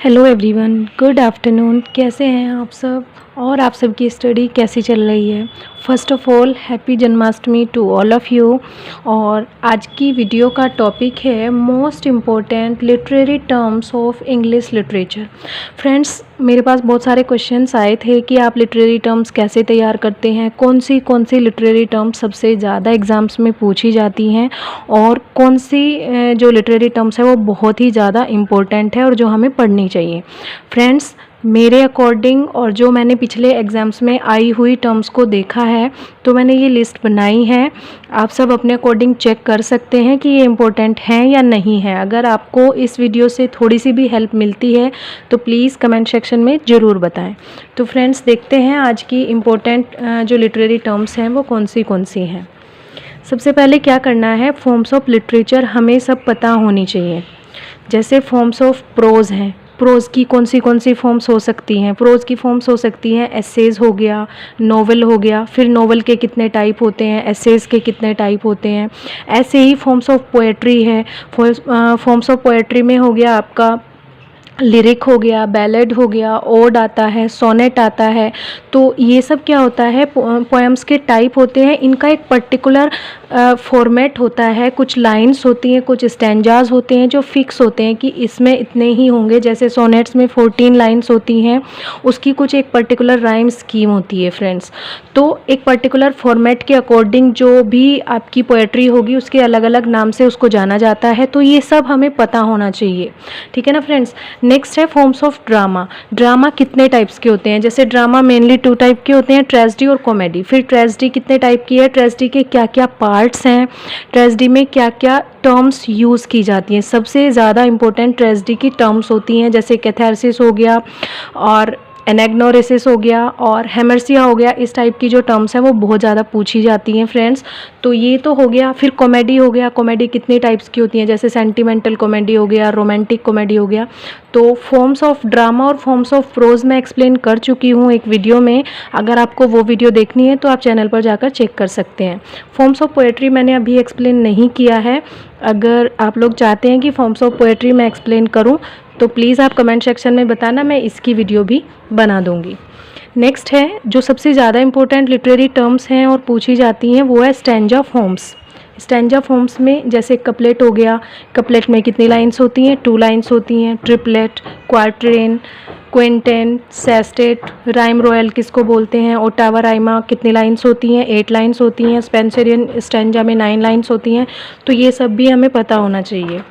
Hello everyone, good afternoon. कैसे हैं आप सब और आप सबकी स्टडी कैसी चल रही है। First of all happy Janmashtami to all of you. और आज की वीडियो का टॉपिक है most important literary terms of English literature. Friends, मेरे पास बहुत सारे क्वेश्चंस आए थे कि आप लिटरेरी टर्म्स कैसे तैयार करते हैं, कौन सी लिटरेरी टर्म्स सबसे ज़्यादा एग्ज़ाम्स में पूछी जाती हैं और कौन सी जो लिटरेरी टर्म्स है वो बहुत ही ज़्यादा इम्पोर्टेंट है और जो हमें पढ़नी चाहिए। फ्रेंड्स, मेरे अकॉर्डिंग और जो मैंने पिछले एग्ज़ाम्स में आई हुई टर्म्स को देखा है तो मैंने ये लिस्ट बनाई है। आप सब अपने अकॉर्डिंग चेक कर सकते हैं कि ये इम्पोर्टेंट हैं या नहीं है। अगर आपको इस वीडियो से थोड़ी सी भी हेल्प मिलती है तो प्लीज़ कमेंट सेक्शन में ज़रूर बताएं। तो फ्रेंड्स, देखते हैं आज की इम्पोर्टेंट जो लिटरेरी टर्म्स हैं वो कौन सी हैं। सबसे पहले क्या करना है, फॉर्म्स ऑफ लिटरेचर हमें सब पता होनी चाहिए। जैसे फॉर्म्स ऑफ प्रोज हैं, प्रोज की कौन सी फॉर्म्स हो सकती हैं। प्रोज की फॉर्म्स हो सकती हैं एसेज हो गया, नोवेल हो गया, फिर नोवेल के कितने टाइप होते हैं, एसेज के कितने टाइप होते हैं। ऐसे ही फॉर्म्स ऑफ पोएट्री है। फॉर्म्स ऑफ पोएट्री में हो गया आपका लिरिक हो गया, बैलेड हो गया, ओड आता है, सोनेट आता है। तो ये सब क्या होता है, पोएम्स के टाइप होते हैं। इनका एक पर्टिकुलर फॉर्मेट होता है, कुछ लाइंस होती हैं, कुछ स्टैंजाज होते हैं जो फिक्स होते हैं कि इसमें इतने ही होंगे। जैसे सोनेट्स में 14 लाइंस होती हैं, उसकी कुछ एक पर्टिकुलर राइम स्कीम होती है फ्रेंड्स। तो एक पर्टिकुलर फॉर्मेट के अकॉर्डिंग जो भी आपकी पोएट्री होगी उसके अलग अलग नाम से उसको जाना जाता है। तो ये सब हमें पता होना चाहिए, ठीक है ना फ्रेंड्स। नेक्स्ट है फॉर्म्स ऑफ ड्रामा। ड्रामा कितने टाइप्स के होते हैं, जैसे ड्रामा मेनली 2 टाइप के होते हैं, ट्रेजेडी और कॉमेडी। फिर ट्रेजेडी कितने टाइप की है, ट्रेजेडी के क्या क्या पार्ट्स हैं, ट्रेजेडी में क्या क्या टर्म्स यूज़ की जाती हैं। सबसे ज़्यादा इंपॉर्टेंट ट्रेजेडी की टर्म्स होती हैं, जैसे कैथारसिस हो गया और एनेग्नोरेसिस हो गया और हेमरसिया हो गया। इस टाइप की जो टर्म्स हैं वो बहुत ज़्यादा पूछी जाती हैं फ्रेंड्स। तो ये तो हो गया। फिर कॉमेडी हो गया। कॉमेडी कितने टाइप्स की होती हैं, जैसे सेंटिमेंटल कॉमेडी हो गया, रोमांटिक कॉमेडी हो गया। तो फॉर्म्स ऑफ ड्रामा और फॉर्म्स ऑफ प्रोज मैं एक्सप्लेन कर चुकी हूँ एक वीडियो में। अगर आपको वो वीडियो देखनी है तो आप चैनल पर जाकर चेक कर सकते हैं। फॉर्म्स ऑफ पोएट्री मैंने अभी एक्सप्लेन नहीं किया है। अगर आप लोग चाहते हैं कि फॉर्म्स ऑफ पोएट्री मैं एक्सप्लेन करूँ तो प्लीज़ आप कमेंट सेक्शन में बताना, मैं इसकी वीडियो भी बना दूँगी। नेक्स्ट है जो सबसे ज़्यादा इंपॉर्टेंट लिटरेरी टर्म्स हैं और पूछी जाती हैं वो है स्टैंजा फॉर्म्स। स्टैंजा फॉर्म्स में जैसे कपलेट हो गया, कपलेट में कितनी लाइंस होती हैं, 2 लाइंस होती हैं। ट्रिपलेट, क्वार्टरेन, क्विंटेन, सेस्टेट, राइम रॉयल किसको बोलते हैं, ओटावा राइमा कितनी लाइंस होती हैं, 8 लाइंस होती हैं। स्पेंसरियन स्टैंजा में 9 लाइंस होती हैं। तो ये सब भी हमें पता होना चाहिए।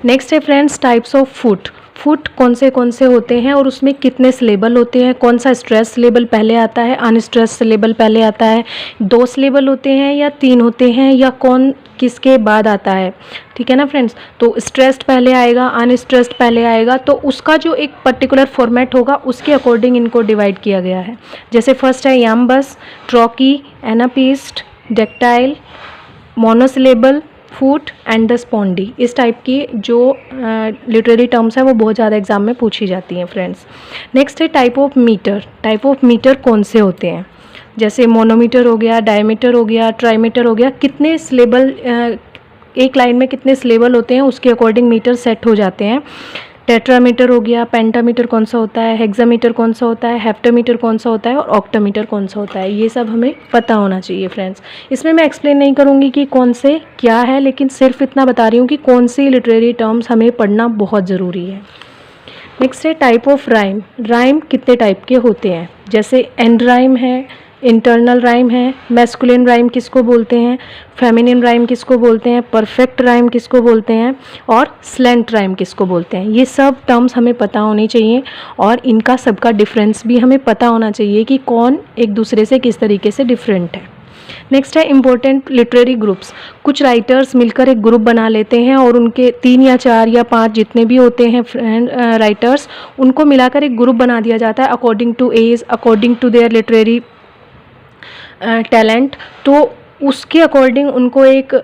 नेक्स्ट है friends types of foot. Foot कौन से होते हैं और उसमें कितने सिलेबल होते हैं, कौन सा स्ट्रेस सिलेबल पहले आता है, अनस्ट्रेस सिलेबल पहले आता है, 2 सिलेबल होते हैं या 3 होते हैं, या कौन किसके बाद आता है, ठीक है ना फ्रेंड्स। तो स्ट्रेस्ड पहले आएगा, अनस्ट्रेस्ड पहले आएगा। तो उसका जो एक पर्टिकुलर फॉर्मेट होगा उसके अकॉर्डिंग इनको डिवाइड किया गया है। जैसे फर्स्ट है iambus, trochee, anapaest, dactyl, monosyllable, foot and the spondee. इस टाइप की जो लिटरेरी टर्म्स हैं वो बहुत ज़्यादा एग्जाम में पूछी जाती हैं फ्रेंड्स। नेक्स्ट है type of meter. Type of meter कौन से होते हैं, जैसे मोनोमीटर हो गया, डायमीटर हो गया, ट्राईमीटर हो गया। कितने सिलेबल एक लाइन में कितने सिलेबल होते हैं उसके अकॉर्डिंग मीटर सेट हो जाते हैं। टेट्रामीटर हो गया, पेंटामीटर कौन सा होता है, हेक्सामीटर कौन सा होता है, हेप्टामीटर कौन सा होता है और ऑक्टामीटर कौन सा होता है। ये सब हमें पता होना चाहिए फ्रेंड्स। इसमें मैं एक्सप्लेन नहीं करूँगी कि कौन से क्या है, लेकिन सिर्फ इतना बता रही हूँ कि कौन सी लिटरेरी टर्म्स हमें पढ़ना बहुत ज़रूरी है। नेक्स्ट है टाइप ऑफ राइम। राइम कितने टाइप के होते हैं, जैसे एंड राइम है, इंटरनल राइम है, मैस्कुलिन राइम किसको बोलते हैं, फेमिनिन राइम किसको बोलते हैं, परफेक्ट राइम किसको बोलते हैं और स्लेंट राइम किसको बोलते हैं। ये सब टर्म्स हमें पता होनी चाहिए और इनका सबका डिफरेंस भी हमें पता होना चाहिए कि कौन एक दूसरे से किस तरीके से डिफरेंट है। नेक्स्ट है इम्पोर्टेंट लिटरेरी ग्रुप्स। कुछ राइटर्स मिलकर एक ग्रुप बना लेते हैं और उनके 3 या 4 या 5 जितने भी होते हैं राइटर्स, उनको मिलाकर एक ग्रुप बना दिया जाता है according to age, according to their literary talent. तो उसके अकॉर्डिंग उनको एक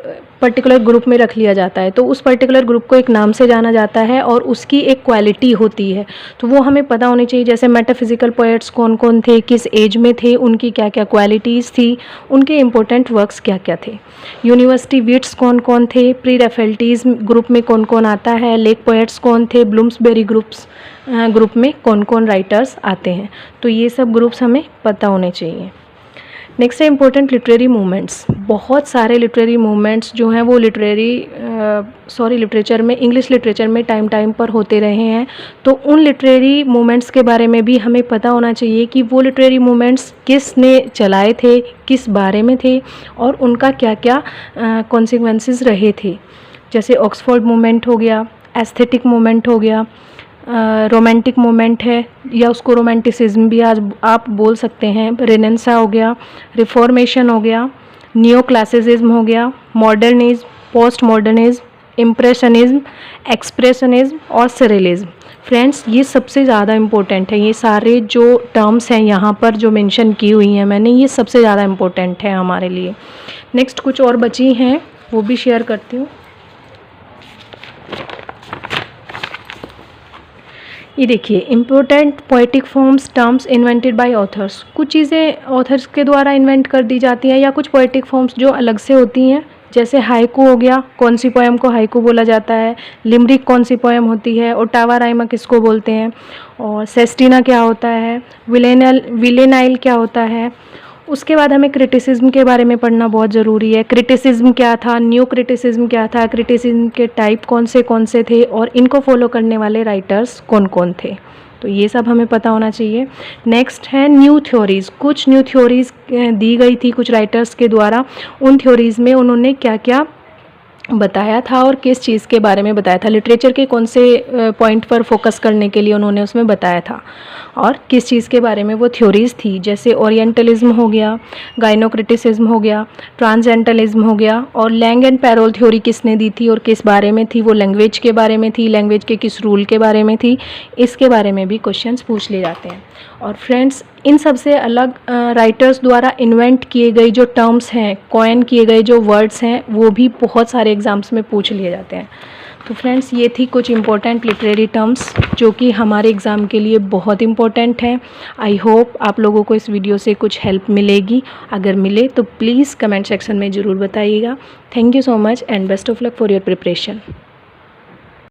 पर्टिकुलर ग्रुप में रख लिया जाता है, तो उस पर्टिकुलर ग्रुप को एक नाम से जाना जाता है और उसकी एक क्वालिटी होती है, तो वो हमें पता होनी चाहिए। जैसे मेटाफिजिकल पोएट्स कौन कौन थे, किस एज में थे, उनकी क्या क्या क्वालिटीज़ थी, उनके इम्पोर्टेंट वर्क्स क्या क्या थे। यूनिवर्सिटी विट्स कौन कौन थे, प्री रेफेल्टीज ग्रुप में कौन कौन आता है, लेक पोएट्स कौन थे, ब्लूम्सबेरी ग्रुप में कौन कौन राइटर्स आते हैं, तो ये सब ग्रुप्स हमें पता होने चाहिए। नेक्स्ट है इम्पोर्टेंट लिटरेरी मूवमेंट्स। बहुत सारे लिटरेरी मूवमेंट्स जो हैं वो लिटरेचर में, इंग्लिश लिटरेचर में टाइम पर होते रहे हैं, तो उन लिटरेरी मूवमेंट्स के बारे में भी हमें पता होना चाहिए कि वो लिटरेरी मूवमेंट्स किसने चलाए थे, किस बारे में थे और उनका क्या क्या कॉन्सिक्वेंसेस रहे थे। जैसे ऑक्सफोर्ड मूवमेंट हो गया, एस्थेटिक मूवमेंट हो गया, रोमांटिक मूवमेंट है या उसको रोमांटिसिज्म भी आज आप बोल सकते हैं, रेनेसां हो गया, रिफॉर्मेशन हो गया, न्यू क्लासिसिज्म हो गया, modernism, post modernism, impressionism, expressionism और सरेलिज्म। फ्रेंड्स, ये सबसे ज़्यादा इम्पोर्टेंट है। ये सारे जो टर्म्स हैं यहाँ पर जो मेंशन की हुई हैं मैंने, ये सबसे ज़्यादा इम्पोर्टेंट है हमारे लिए। नेक्स्ट कुछ और बची हैं, वो भी शेयर करती हूँ। ये देखिए, important poetic forms terms invented by authors. कुछ चीज़ें ऑथर्स के द्वारा इन्वेंट कर दी जाती हैं या कुछ पोएटिक फॉर्म्स जो अलग से होती हैं। जैसे हाइकू हो गया, कौन सी पोएम को हाइकू बोला जाता है, लिमरिक कौन सी पोएम होती है, ओटावा राइमा किसको बोलते हैं, और सेस्टिना क्या होता है, विलेनाइल क्या होता है। उसके बाद हमें क्रिटिसिज्म के बारे में पढ़ना बहुत ज़रूरी है। क्रिटिसिज्म क्या था, न्यू क्रिटिसिज्म क्या था, क्रिटिसिज्म के टाइप कौन से थे और इनको फॉलो करने वाले राइटर्स कौन कौन थे, तो ये सब हमें पता होना चाहिए। नेक्स्ट है न्यू थ्योरीज़। कुछ न्यू थ्योरीज़ दी गई थी कुछ राइटर्स के द्वारा, उन थ्योरीज़ में उन्होंने क्या क्या बताया था और किस चीज़ के बारे में बताया था, लिटरेचर के कौन से पॉइंट पर फोकस करने के लिए उन्होंने उसमें बताया था और किस चीज़ के बारे में वो थ्योरीज़ थी। जैसे ओरिएंटलिज्म हो गया, गाइनोक्रिटिसिज्म हो गया, ट्रांसजेंटलिज्म हो गया, और लैंग एंड पैरोल थ्योरी किसने दी थी और किस बारे में थी, वो लैंग्वेज के बारे में थी, लैंग्वेज के किस रूल के बारे में थी, इसके बारे में भी क्वेश्चंस पूछ लिए जाते हैं। और फ्रेंड्स, इन सब से अलग राइटर्स द्वारा इन्वेंट किए गए जो टर्म्स हैं, कॉइन किए गए जो वर्ड्स हैं, वो भी बहुत सारे एग्ज़ाम्स में पूछ लिए जाते हैं। तो फ्रेंड्स, ये थी कुछ इम्पोर्टेंट लिटरेरी टर्म्स जो कि हमारे एग्ज़ाम के लिए बहुत इम्पोर्टेंट हैं। आई होप आप लोगों को इस वीडियो से कुछ हेल्प मिलेगी। अगर मिले तो प्लीज़ कमेंट सेक्शन में ज़रूर बताइएगा। Thank you so much and best of luck for your preparation.